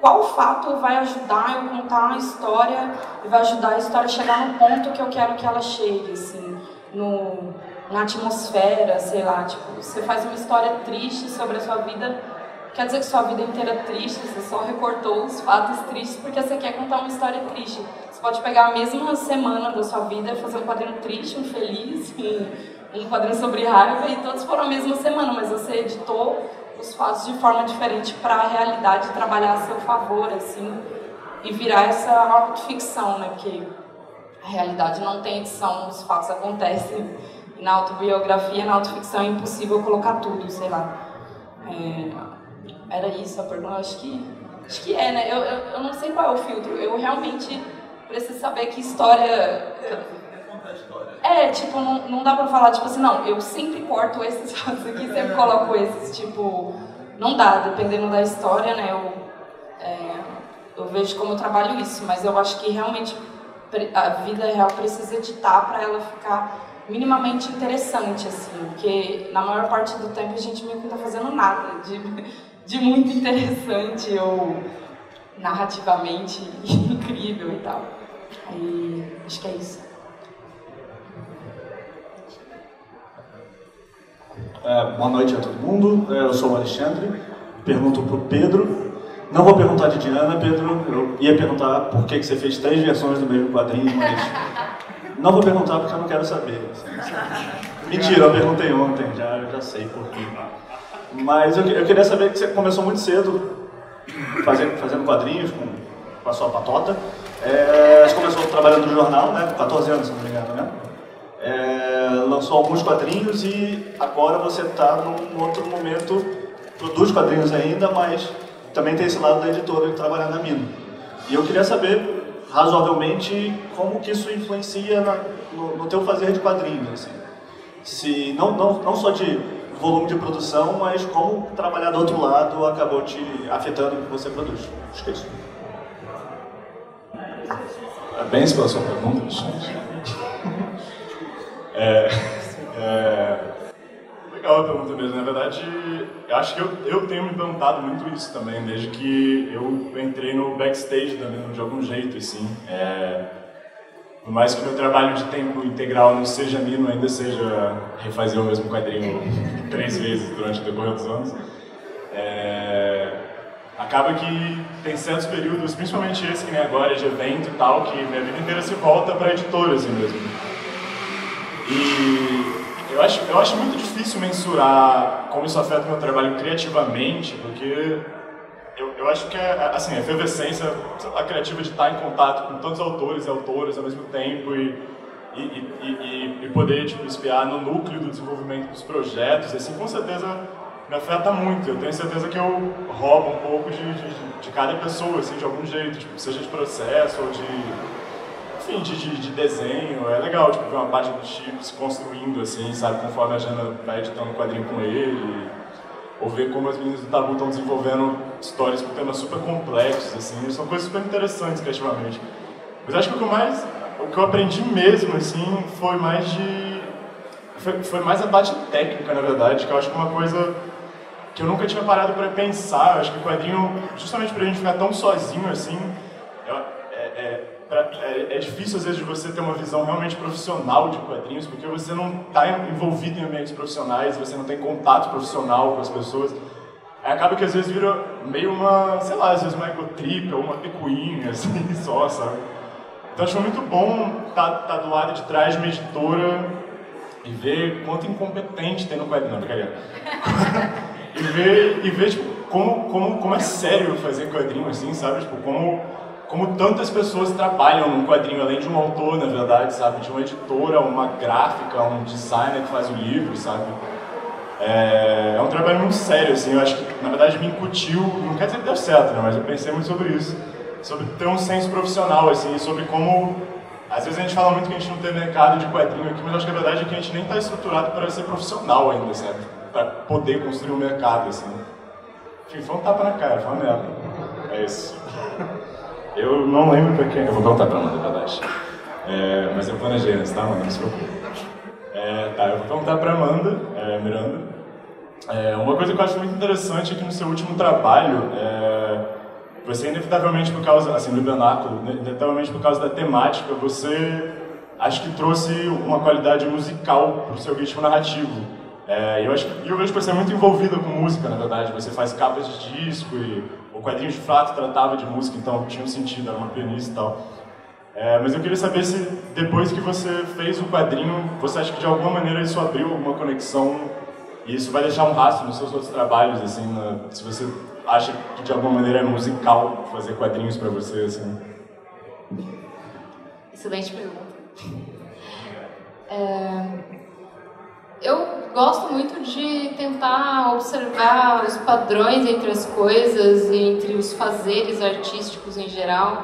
qual fato vai ajudar eu contar a história e vai ajudar a história a chegar no ponto que eu quero que ela chegue, assim, na atmosfera, sei lá, tipo, você faz uma história triste sobre a sua vida, quer dizer que sua vida inteira é triste, você só recortou os fatos tristes porque você quer contar uma história triste. Você pode pegar a mesma semana da sua vida e fazer um quadrinho triste, um feliz, um quadrinho sobre raiva, e todos foram a mesma semana, mas você editou os fatos de forma diferente para a realidade trabalhar a seu favor, assim, e virar essa autoficção, né? Porque a realidade não tem edição, os fatos acontecem. E na autobiografia, na autoficção, é impossível colocar tudo, sei lá. Era isso a pergunta? Acho que é, né? Eu não sei qual é o filtro. Eu realmente preciso saber que história... tipo, não dá pra falar, tipo assim, não, eu sempre corto esses fatos aqui, sempre coloco esses, tipo... Não dá, dependendo da história, né? Eu vejo como eu trabalho isso, mas eu acho que realmente a vida real precisa editar pra ela ficar minimamente interessante, assim, porque na maior parte do tempo a gente meio que não tá fazendo nada de muito interessante ou narrativamente incrível e tal. Aí, acho que é isso. Boa noite a todo mundo, eu sou o Alexandre, pergunto para o Pedro. Não vou perguntar de Diana, Pedro, eu ia perguntar por que você fez 3 versões do mesmo quadrinho, mas não vou perguntar porque eu não quero saber. Mentira, eu perguntei ontem, já sei por quê. Mas eu queria saber que você começou muito cedo fazendo quadrinhos com a sua patota. Você começou trabalhando no jornal, né, com 14 anos, se não me engano, né? Lançou alguns quadrinhos e agora você está num outro momento, produz quadrinhos ainda, mas também tem esse lado da editora que trabalha na Mino. E eu queria saber, razoavelmente, como que isso influencia no teu fazer de quadrinhos, assim. Se, não só de volume de produção, mas como trabalhar do outro lado acabou te afetando o que você produz. Acho que é isso. Parabéns pela sua pergunta, Alexandre. Legal a pergunta mesmo. Na verdade, eu acho que eu tenho me perguntado muito isso também, desde que eu entrei no backstage também, de algum jeito, assim. Por mais que meu trabalho de tempo integral não seja Mino, ainda seja refazer o mesmo quadrinho 3 vezes durante o decorrer dos anos, acaba que tem certos períodos, principalmente esse que nem agora, de evento e tal, que minha vida inteira se volta para editora, assim mesmo. E eu acho muito difícil mensurar como isso afeta o meu trabalho criativamente, porque eu acho que assim, a efervescência a criativa de estar em contato com tantos autores e autoras ao mesmo tempo e poder tipo, espiar no núcleo do desenvolvimento dos projetos, assim, com certeza me afeta muito. Eu tenho certeza que eu roubo um pouco de cada pessoa, assim, de algum jeito, tipo, seja de processo ou de desenho. É legal, tipo, ver uma página do Chico se construindo, assim, sabe, conforme a Jana vai editando um quadrinho com ele, ou ver como as meninas do Tabu estão desenvolvendo histórias com temas super complexos, assim, são coisas super interessantes criativamente. Mas acho que o que eu aprendi mesmo, assim, foi mais a parte técnica, na verdade, que eu acho que é uma coisa que eu nunca tinha parado para pensar. Eu acho que o quadrinho, justamente pra gente ficar tão sozinho, assim, é difícil, às vezes, de você ter uma visão realmente profissional de quadrinhos, porque você não está envolvido em ambientes profissionais, você não tem contato profissional com as pessoas. Aí acaba que, às vezes, vira meio uma, sei lá, às vezes uma egotrip ou uma picuinha, assim, só, sabe? Então, acho que foi muito bom tá do lado de trás de uma editora e ver quanto incompetente tem no quadrinho. Não, brincadeira. e ver tipo, como é sério fazer quadrinho, assim, sabe? Tipo, como tantas pessoas trabalham num quadrinho, além de um autor, na verdade, sabe? De uma editora, uma gráfica, um designer que faz o livro, sabe? É um trabalho muito sério, assim. Eu acho que, na verdade, me incutiu, não quer dizer que deu certo, né? Mas eu pensei muito sobre isso. Sobre ter um senso profissional, assim, sobre como... Às vezes a gente fala muito que a gente não tem mercado de quadrinho aqui, mas acho que a verdade é que a gente nem está estruturado para ser profissional ainda, certo? Para poder construir um mercado, assim. Enfim, foi um tapa na cara, foi uma merda. É isso. Eu não lembro pra quem. Eu vou perguntar pra Amanda, na verdade. Mas eu planejei antes, tá, Amanda? Não se preocupe. Tá, eu vou perguntar pra Amanda, Miranda. Uma coisa que eu acho muito interessante é que no seu último trabalho, você inevitavelmente por causa, assim, no Bianáculo, inevitavelmente por causa da temática, você acho que trouxe uma qualidade musical pro seu ritmo narrativo. Eu vejo que você é muito envolvida com música, na verdade. Você faz capas de disco e o quadrinho de fato tratava de música, então tinha um sentido, era uma pianista e tal. Mas eu queria saber se depois que você fez o quadrinho, você acha que de alguma maneira isso abriu alguma conexão e isso vai deixar um rastro nos seus outros trabalhos, assim, se você acha que de alguma maneira é musical fazer quadrinhos para você, assim. Excelente pergunta. Eu gosto muito de tentar observar os padrões entre as coisas e entre os fazeres artísticos em geral.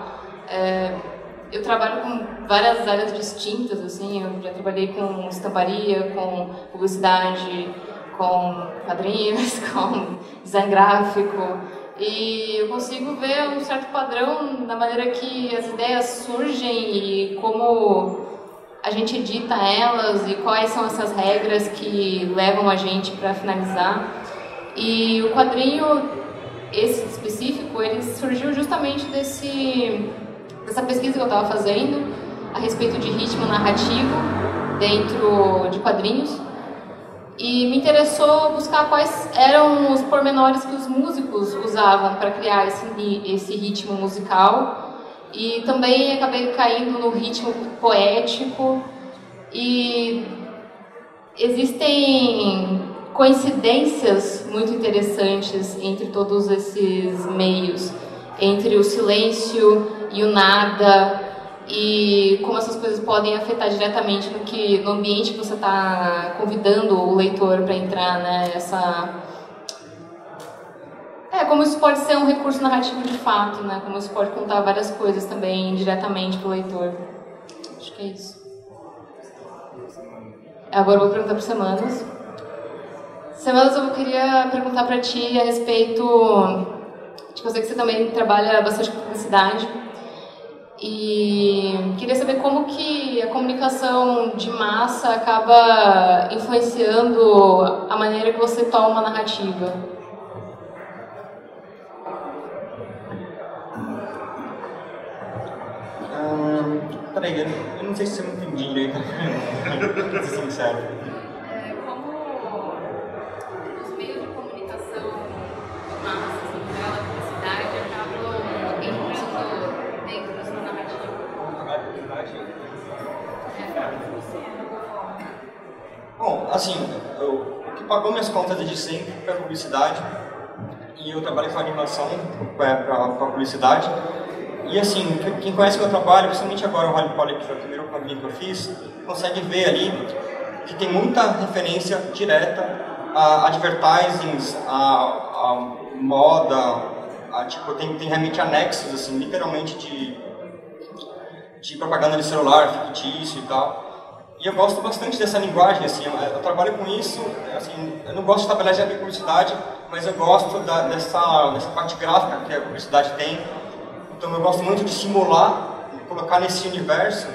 Eu trabalho com várias áreas distintas, assim, eu já trabalhei com estamparia, com publicidade, com quadrinhos, com design gráfico, e eu consigo ver um certo padrão na maneira que as ideias surgem e como a gente edita elas e quais são essas regras que levam a gente para finalizar. E o quadrinho, esse específico, ele surgiu justamente dessa pesquisa que eu estava fazendo a respeito de ritmo narrativo dentro de quadrinhos. E me interessou buscar quais eram os pormenores que os músicos usavam para criar esse ritmo musical. E também acabei caindo no ritmo poético. E existem coincidências muito interessantes entre todos esses meios, entre o silêncio e o nada, e como essas coisas podem afetar diretamente no ambiente que você está convidando o leitor para entrar, né? Como isso pode ser um recurso narrativo de fato, né? Como isso pode contar várias coisas também diretamente para o leitor. Acho que é isso. Agora eu vou perguntar para Semanas. Semanas, eu queria perguntar para ti a respeito... Eu sei que você também trabalha bastante com publicidade. E queria saber como que a comunicação de massa acaba influenciando a maneira que você toma uma narrativa. Peraí, eu não sei se eu entendi direito, pra ser sincero. Como os meios de comunicação de massa, a publicidade, acabam entrando dentro da sua narrativa? Bom, assim, o que pagou minhas contas desde sempre foi a publicidade, e eu trabalho com animação para publicidade. E assim, quem conhece meu trabalho, principalmente agora o Holy Poly, que foi o primeiro quadrinho que eu fiz, consegue ver ali que tem muita referência direta a advertisings, a moda, tem realmente anexos, assim, literalmente de propaganda de celular, fictício e tal. E eu gosto bastante dessa linguagem, assim, eu trabalho com isso, assim, eu não gosto de trabalhar já com publicidade, mas eu gosto dessa parte gráfica que a publicidade tem. Então eu gosto muito de simular, colocar nesse universo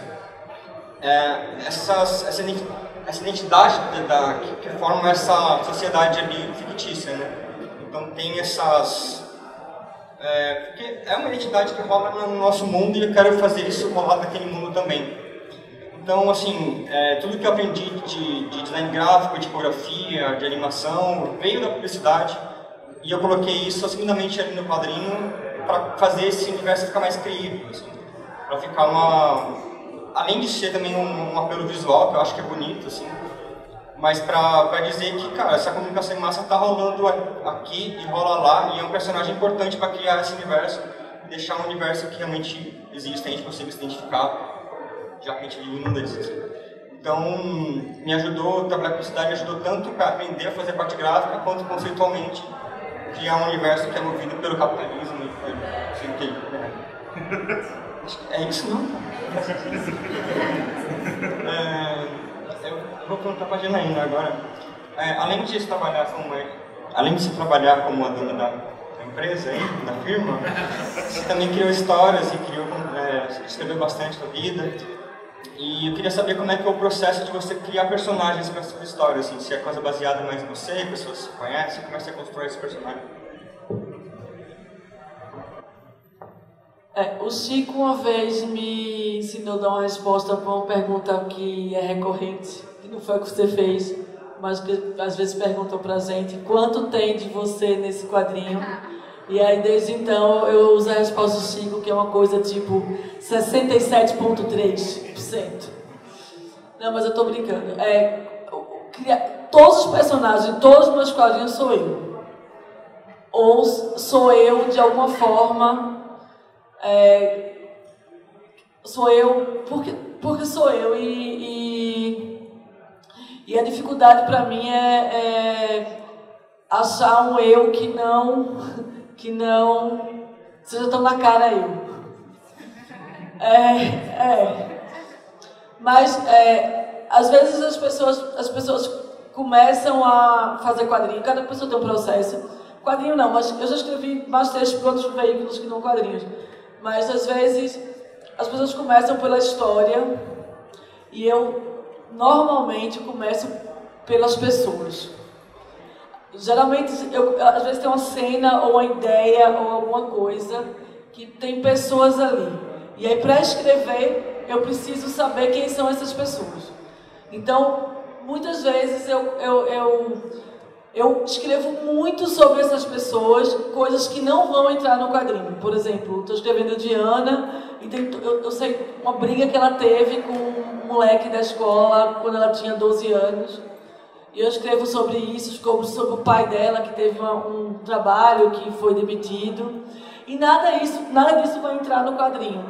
essa identidade que forma essa sociedade ali fictícia, né? Então tem essas... porque é uma identidade que rola no nosso mundo e eu quero fazer isso rolar naquele mundo também. Então, assim, tudo que eu aprendi de design gráfico, de tipografia, de animação, veio da publicidade e eu coloquei isso assumidamente ali no quadrinho para fazer esse universo ficar mais crível, assim, para ficar além de ser também um apelo visual, que eu acho que é bonito, assim, mas para dizer que, cara, essa comunicação em massa está rolando aqui e rola lá, e é um personagem importante para criar esse universo, e deixar um universo que realmente existe, a gente consiga se identificar, já que a gente vive num desses. Então, me ajudou, trabalhar com publicidade me ajudou tanto para aprender a fazer parte gráfica, quanto conceitualmente criar um universo que é movido pelo capitalismo e é isso, não? Eu vou perguntar para a Janaína agora. Além de se trabalhar como a dona da empresa aí, na firma, você também criou histórias e escreveu bastante da vida. E eu queria saber como é que é o processo de você criar personagens para essas histórias, assim, se é coisa baseada mais em você, pessoas que você conhece, como é que você constrói esse personagem? O Chico uma vez me ensinou a dar uma resposta para uma pergunta que é recorrente, que não foi o que você fez, mas que às vezes perguntam pra gente: quanto tem de você nesse quadrinho? E aí desde então eu uso a resposta do Chico, que é uma coisa tipo 67,3%. Não, mas eu tô brincando. Todos os personagens de todos os meus quadrinhos sou eu. Ou sou eu de alguma forma. Sou eu porque sou eu, e a dificuldade para mim é achar um eu que não seja tão na cara eu. Mas às vezes as pessoas começam a fazer quadrinho, cada pessoa tem um processo. Quadrinho não, mas eu já escrevi mais textos para outros veículos que não quadrinhos. Mas às vezes as pessoas começam pela história e eu normalmente começo pelas pessoas. Geralmente às vezes tem uma cena ou uma ideia ou alguma coisa que tem pessoas ali. E aí para escrever eu preciso saber quem são essas pessoas. Então muitas vezes eu escrevo muito sobre essas pessoas, coisas que não vão entrar no quadrinho. Por exemplo, estou escrevendo Diana, e eu sei uma briga que ela teve com um moleque da escola quando ela tinha 12 anos. E eu escrevo sobre isso, sobre o pai dela, que teve um trabalho que foi demitido. E nada disso vai entrar no quadrinho.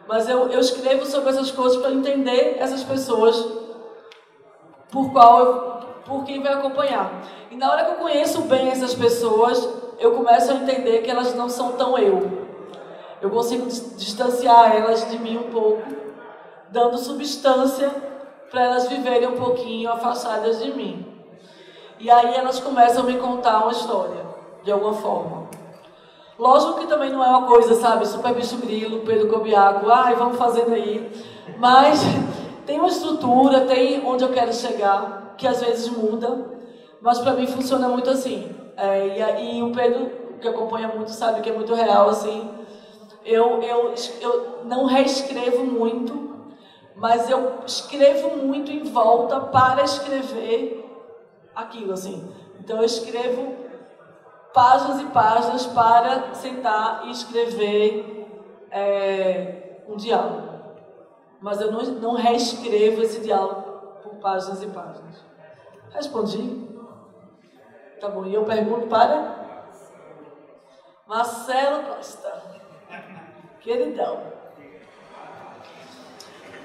Mas eu escrevo sobre essas coisas para entender essas pessoas por quem vai acompanhar. E na hora que eu conheço bem essas pessoas, eu começo a entender que elas não são tão eu. Eu consigo distanciar elas de mim um pouco, dando substância para elas viverem um pouquinho afastadas de mim. E aí elas começam a me contar uma história, de alguma forma. Lógico que também não é uma coisa, sabe, super bicho grilo, Pedro Cobiaco, vamos fazendo aí. Mas tem uma estrutura, tem onde eu quero chegar, que às vezes muda, mas para mim funciona muito assim. E o Pedro, que acompanha muito, sabe que é muito real, assim. Eu não reescrevo muito, mas eu escrevo muito em volta para escrever aquilo, assim. Então eu escrevo páginas e páginas para sentar e escrever um diálogo. Mas eu não reescrevo esse diálogo por páginas e páginas. Respondi? Tá bom, e eu pergunto para Marcelo Costa. Queridão.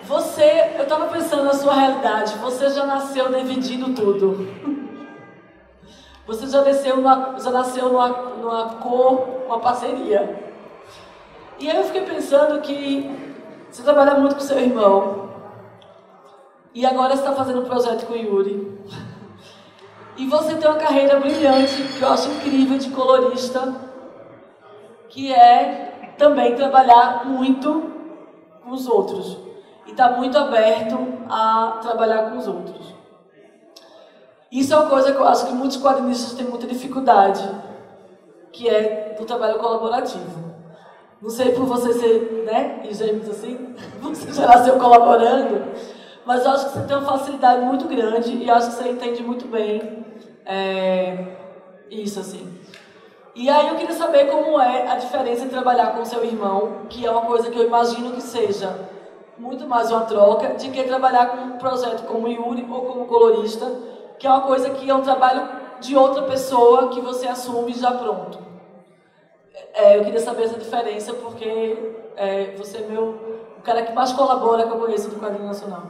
Eu estava pensando na sua realidade, você já nasceu dividindo tudo. Você já nasceu numa cor, uma parceria. E aí eu fiquei pensando que você trabalha muito com seu irmão. E agora você está fazendo um projeto com o Yuri. E você tem uma carreira brilhante, que eu acho incrível, de colorista, que é também trabalhar muito com os outros. E está muito aberto a trabalhar com os outros. Isso é uma coisa que eu acho que muitos quadrinistas têm muita dificuldade, que é do trabalho colaborativo. Não sei por você ser, né, ingênuo assim, você já nasceu colaborando, mas eu acho que você tem uma facilidade muito grande e acho que você entende muito bem isso, assim. E aí eu queria saber como é a diferença em trabalhar com seu irmão, que é uma coisa que eu imagino que seja muito mais uma troca, de que trabalhar com um projeto como Yuri ou como colorista, que é uma coisa que é um trabalho de outra pessoa que você assume já pronto. Eu queria saber essa diferença, porque você é o cara que mais colabora que eu conheço do quadrinho nacional.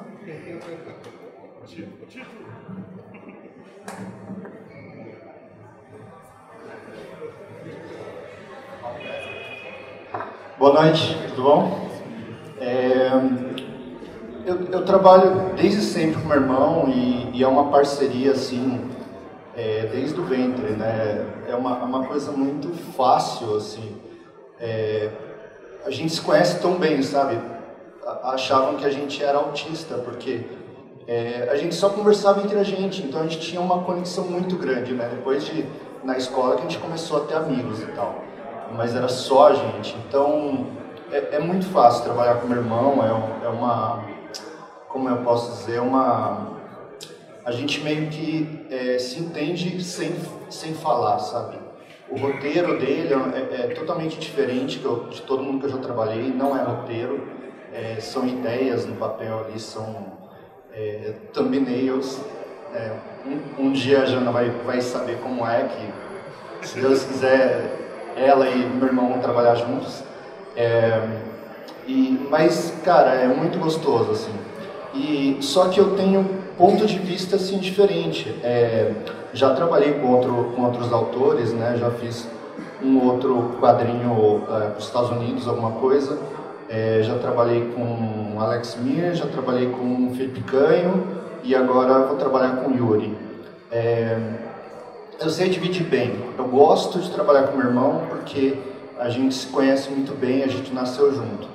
Boa noite, tudo bom? Eu trabalho desde sempre com meu irmão e é uma parceria assim desde o ventre, né? É uma coisa muito fácil, assim. A gente se conhece tão bem, sabe? Achavam que a gente era autista, porque a gente só conversava entre a gente, então a gente tinha uma conexão muito grande, né? Depois na escola que a gente começou a ter amigos e tal, mas era só a gente. Então é muito fácil trabalhar com meu irmão, como eu posso dizer, a gente meio que se entende sem falar, sabe? O roteiro dele é totalmente diferente de todo mundo que eu já trabalhei, não é roteiro, são ideias no papel ali, são thumbnails. Um dia a Jana vai saber como é que, se Deus quiser, ela e meu irmão vão trabalhar juntos. Mas, cara, é muito gostoso, assim. Só que eu tenho ponto de vista assim diferente. Já trabalhei com outros autores, né? Já fiz um outro quadrinho para os Estados Unidos, alguma coisa. Já trabalhei com Alex Mir, já trabalhei com Felipe Canho e agora vou trabalhar com Yuri. Eu sei dividir bem. Eu gosto de trabalhar com meu irmão porque a gente se conhece muito bem, a gente nasceu junto.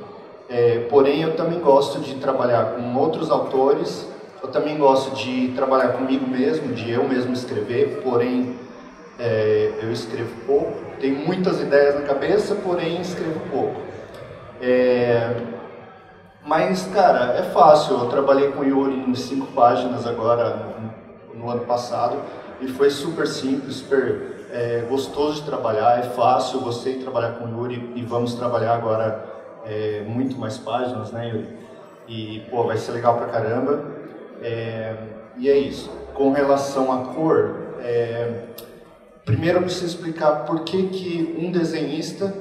Porém, eu também gosto de trabalhar com outros autores. Eu também gosto de trabalhar comigo mesmo, de eu mesmo escrever, porém eu escrevo pouco. Tenho muitas ideias na cabeça, porém escrevo pouco. Mas, cara, é fácil. Eu trabalhei com o Yuri em 5 páginas agora, no ano passado, e foi super simples, super gostoso de trabalhar, é fácil. Eu gostei de trabalhar com o Yuri e vamos trabalhar agora muito mais páginas, né, Yuri? E, pô, vai ser legal pra caramba. E é isso. Com relação à cor, primeiro eu preciso explicar por que um desenhista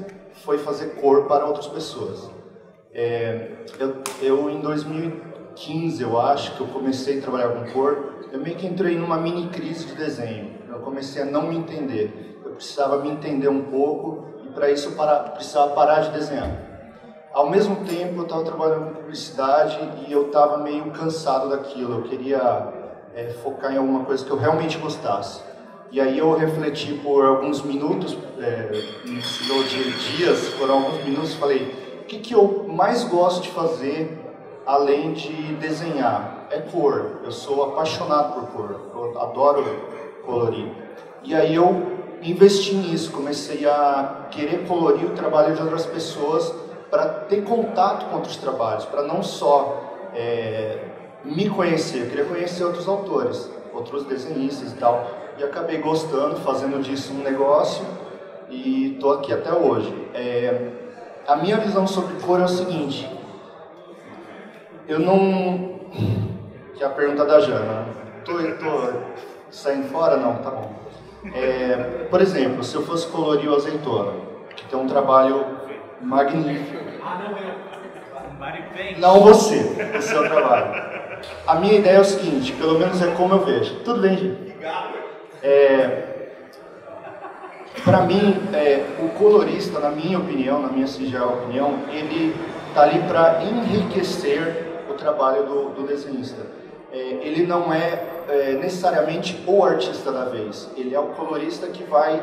foi fazer cor para outras pessoas. Eu em 2015, eu acho, que eu comecei a trabalhar com cor, eu meio que entrei numa mini crise de desenho. Eu comecei a não me entender. Eu precisava me entender um pouco e para isso eu precisava parar de desenhar. Ao mesmo tempo, eu estava trabalhando com publicidade e eu estava meio cansado daquilo. Eu queria focar em alguma coisa que eu realmente gostasse. E aí eu refleti por alguns minutos, não de dias, foram alguns minutos, e falei, o que eu mais gosto de fazer além de desenhar? É cor. Eu sou apaixonado por cor, eu adoro colorir. E aí eu investi nisso, comecei a querer colorir o trabalho de outras pessoas para ter contato com outros trabalhos, para não só me conhecer, eu queria conhecer outros autores, outros desenhistas e tal. E acabei gostando, fazendo disso um negócio e estou aqui até hoje. A minha visão sobre cor é o seguinte, eu não... Que é a pergunta da Jana. Tô saindo fora? Não, tá bom. Por exemplo, se eu fosse colorir o Azeitona, que tem um trabalho magnífico. Não você, o seu trabalho. A minha ideia é o seguinte, pelo menos é como eu vejo. Tudo bem, gente? Para mim, o colorista, na minha opinião, na minha singela opinião, ele está ali para enriquecer o trabalho do desenhista. Ele não é necessariamente o artista da vez, ele é o colorista que vai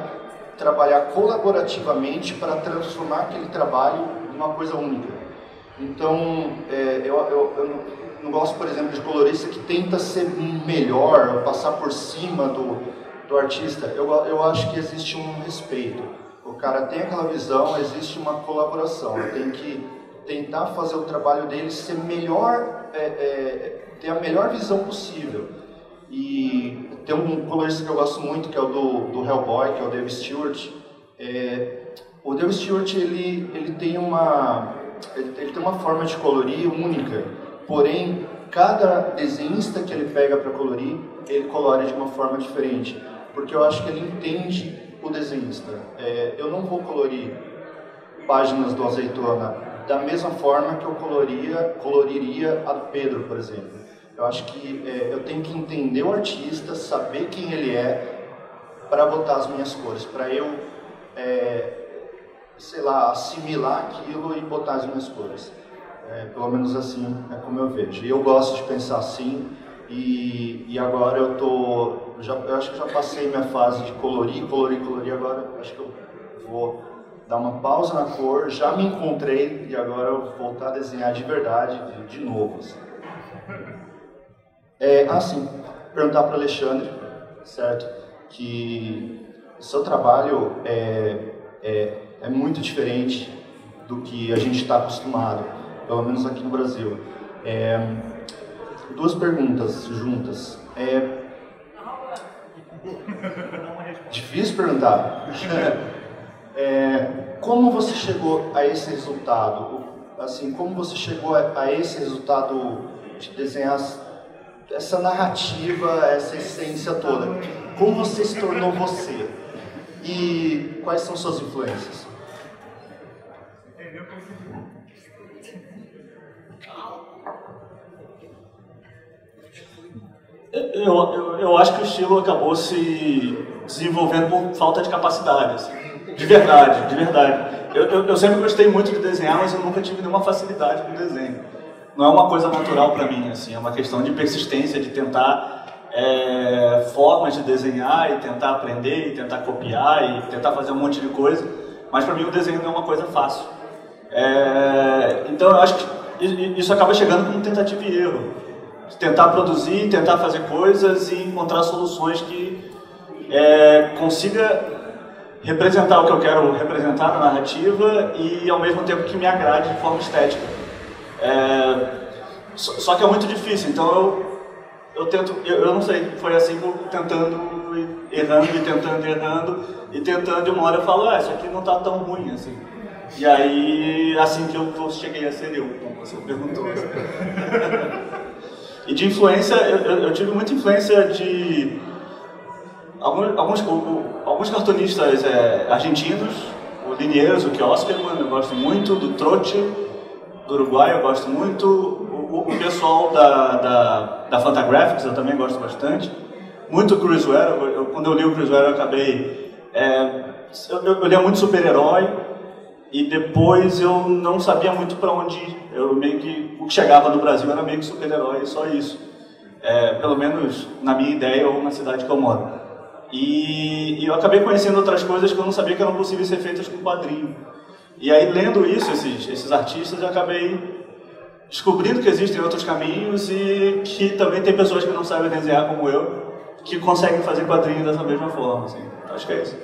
trabalhar colaborativamente para transformar aquele trabalho em uma coisa única. Então, eu não gosto, por exemplo, de colorista que tenta ser melhor, ou passar por cima do artista. Eu acho que existe um respeito. O cara tem aquela visão, existe uma colaboração. Ele tem que tentar fazer o trabalho dele ser melhor, ter a melhor visão possível. E tem um colorista que eu gosto muito, que é o do Hellboy, que é o Dave Stewart. O Dave Stewart ele tem uma forma de colorir única, porém cada desenhista que ele pega para colorir, ele colore de uma forma diferente, porque eu acho que ele entende o desenhista. Eu não vou páginas do Azeitona da mesma forma que eu coloriria a do Pedro, por exemplo. Eu acho que eu tenho que entender o artista, saber quem ele é, para botar as minhas cores, para eu, sei lá, assimilar aquilo e botar as minhas cores. Pelo menos assim é como eu vejo. E eu gosto de pensar assim, E agora eu acho que já passei minha fase de colorir, agora acho que eu vou dar uma pausa na cor, já me encontrei e agora eu vou voltar a desenhar de verdade, de novo. Assim. Perguntar para o Alexandre, certo, que o seu trabalho é muito diferente do que a gente está acostumado, pelo menos aqui no Brasil. Duas perguntas juntas. Difícil perguntar. Como você chegou a esse resultado? Assim, como você chegou a esse resultado de desenhar essa narrativa, essa essência toda? Como você se tornou você? E quais são suas influências? Eu acho que o estilo acabou se desenvolvendo por falta de capacidade, assim. De verdade. Eu sempre gostei muito de desenhar, mas eu nunca tive nenhuma facilidade com o desenho. Não é uma coisa natural para mim, assim, é uma questão de persistência, de tentar formas de desenhar e tentar aprender, e tentar copiar, e tentar fazer um monte de coisa, mas para mim o desenho não é uma coisa fácil. Então eu acho que isso acaba chegando com tentativa e erro, de tentar produzir, tentar fazer coisas e encontrar soluções que consiga representar o que eu quero representar na narrativa e ao mesmo tempo que me agrade de forma estética. Só que é muito difícil, então eu tento, eu não sei, foi assim, tentando, errando e tentando, e uma hora eu falo, isso aqui não tá tão ruim assim. E aí, assim que eu cheguei a ser eu, como você perguntou. E de influência, eu tive muita influência de alguns cartunistas argentinos, o Liniers, o Kioskerman, eu gosto muito, do Troche, do Uruguai, eu gosto muito, o pessoal da Fantagraphics eu também gosto bastante, muito o Chris Ware, quando eu li o Chris Ware eu acabei, eu lia muito super-herói, e depois eu não sabia muito para onde ir, o que chegava no Brasil era meio que super-herói, só isso, pelo menos na minha ideia ou na cidade que eu moro. E eu acabei conhecendo outras coisas que eu não sabia que eram possíveis ser feitas com quadrinho. E aí, lendo isso, esses artistas, eu acabei descobrindo que existem outros caminhos e que também tem pessoas que não sabem desenhar como eu, que conseguem fazer quadrinhos dessa mesma forma. Assim. Acho que é isso.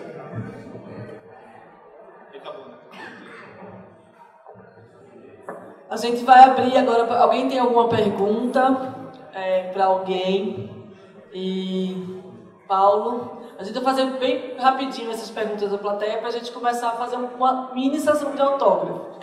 A gente vai abrir agora. Alguém tem alguma pergunta para alguém? E Paulo, a gente vai fazer bem rapidinho essas perguntas da plateia para a gente começar a fazer uma mini sessão de autógrafo.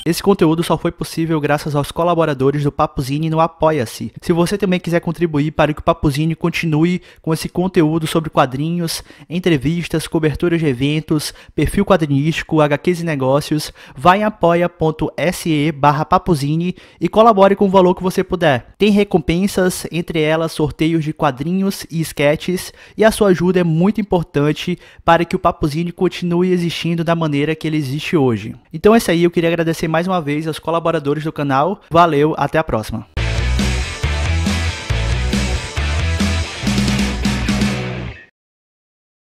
Esse conteúdo só foi possível graças aos colaboradores do Papuzine no Apoia-se. Se você também quiser contribuir para que o Papuzine continue com esse conteúdo sobre quadrinhos, entrevistas, coberturas de eventos, perfil quadrinístico, HQs e negócios, vai em apoia.se/Papuzine e colabore com o valor que você puder. Tem recompensas, entre elas sorteios de quadrinhos e sketches, e a sua ajuda é muito importante para que o Papuzine continue existindo da maneira que ele existe hoje. Então é isso aí, eu queria agradecer mais uma vez aos colaboradores do canal. Valeu, até a próxima.